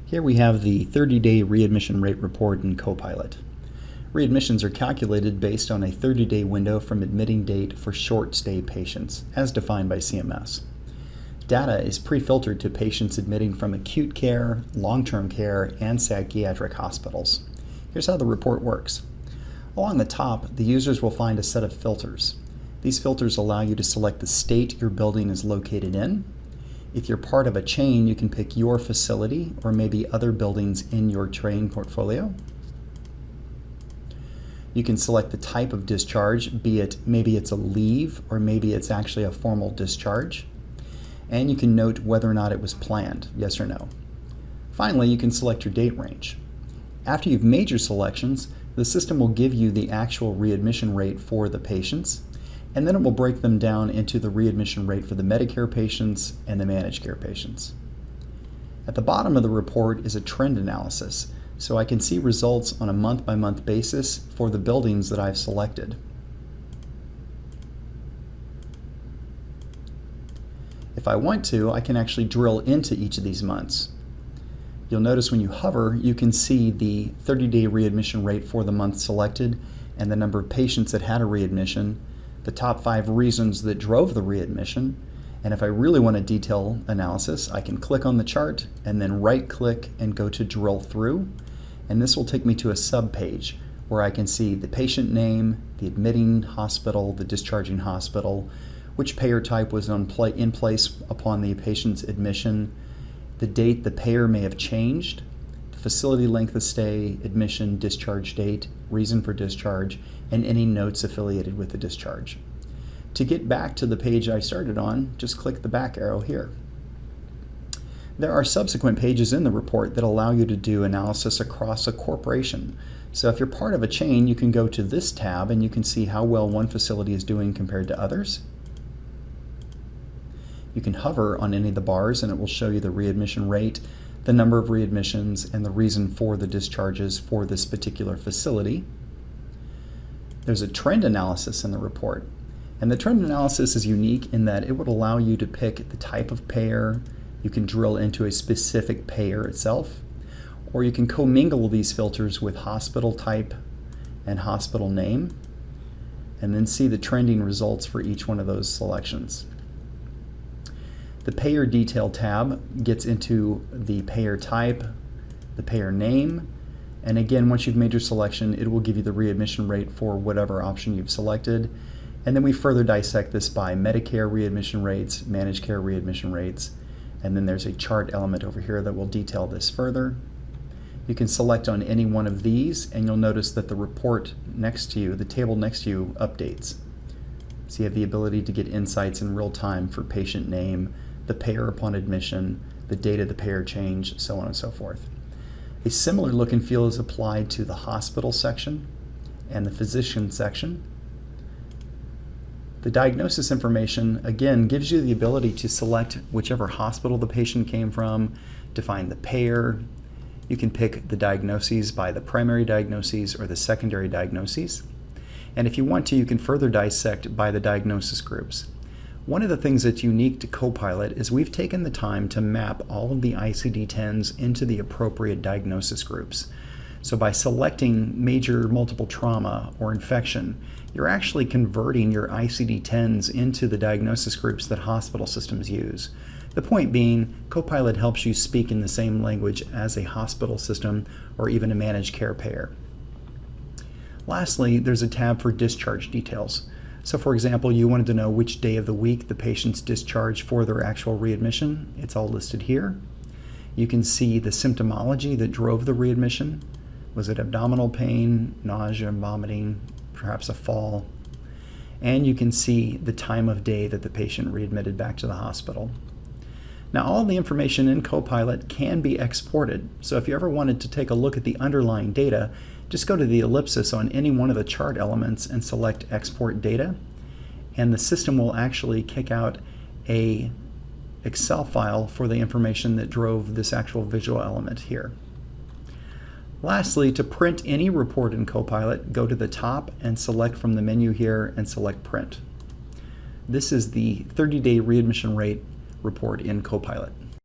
Here we have the 30-day readmission rate report in Copilot. Readmissions are calculated based on a 30-day window from admitting date for short-stay patients, as defined by CMS. Data is pre-filtered to patients admitting from acute care, long-term care, and psychiatric hospitals. Here's how the report works. Along the top, the users will find a set of filters. These filters allow you to select the state your building is located in. If you're part of a chain, you can pick your facility or maybe other buildings in your chain portfolio. You can select the type of discharge, be it maybe it's a leave or maybe it's actually a formal discharge. And you can note whether or not it was planned, yes or no. Finally, you can select your date range. After you've made your selections, the system will give you the actual readmission rate for the patients, and then it will break them down into the readmission rate for the Medicare patients and the managed care patients. At the bottom of the report is a trend analysis, so I can see results on a month-by-month basis for the buildings that I've selected. If I want to, I can actually drill into each of these months. You'll notice when you hover, you can see the 30-day readmission rate for the month selected and the number of patients that had a readmission, the top 5 reasons that drove the readmission, and if I really want a detailed analysis, I can click on the chart and then right-click and go to drill through, and this will take me to a sub-page where I can see the patient name, the admitting hospital, the discharging hospital, which payer type was in place upon the patient's admission, the date the payer may have changed, the facility length of stay, admission, discharge date, reason for discharge, and any notes affiliated with the discharge. To get back to the page I started on, just click the back arrow here. There are subsequent pages in the report that allow you to do analysis across a corporation. So if you're part of a chain, you can go to this tab and you can see how well one facility is doing compared to others. You can hover on any of the bars and it will show you the readmission rate, the number of readmissions, and the reason for the discharges for this particular facility. There's a trend analysis in the report, and the trend analysis is unique in that it would allow you to pick the type of payer. You can drill into a specific payer itself, or you can commingle these filters with hospital type and hospital name, and then see the trending results for each one of those selections. The payer detail tab gets into the payer type, the payer name, and again, once you've made your selection, it will give you the readmission rate for whatever option you've selected. And then we further dissect this by Medicare readmission rates, managed care readmission rates, and then there's a chart element over here that will detail this further. You can select on any one of these, and you'll notice that the report next to you, the table next to you, updates. So you have the ability to get insights in real time for patient name, the payer upon admission, the date of the payer change, so on and so forth. A similar look and feel is applied to the hospital section and the physician section. The diagnosis information, again, gives you the ability to select whichever hospital the patient came from, define the payer. You can pick the diagnoses by the primary diagnoses or the secondary diagnoses. And if you want to, you can further dissect by the diagnosis groups. One of the things that's unique to Copilot is we've taken the time to map all of the ICD-10s into the appropriate diagnosis groups. So by selecting major multiple trauma or infection, you're actually converting your ICD-10s into the diagnosis groups that hospital systems use. The point being, Copilot helps you speak in the same language as a hospital system or even a managed care payer. Lastly, there's a tab for discharge details. So for example, you wanted to know which day of the week the patient's discharged for their actual readmission. It's all listed here. You can see the symptomology that drove the readmission. Was it abdominal pain, nausea, vomiting, perhaps a fall? And you can see the time of day that the patient readmitted back to the hospital. Now, all the information in Copilot can be exported. So if you ever wanted to take a look at the underlying data, just go to the ellipsis on any one of the chart elements and select Export Data, and the system will actually kick out a Excel file for the information that drove this actual visual element here. Lastly, to print any report in Copilot, go to the top and select from the menu here and select Print. This is the 30-day readmission rate report in Copilot.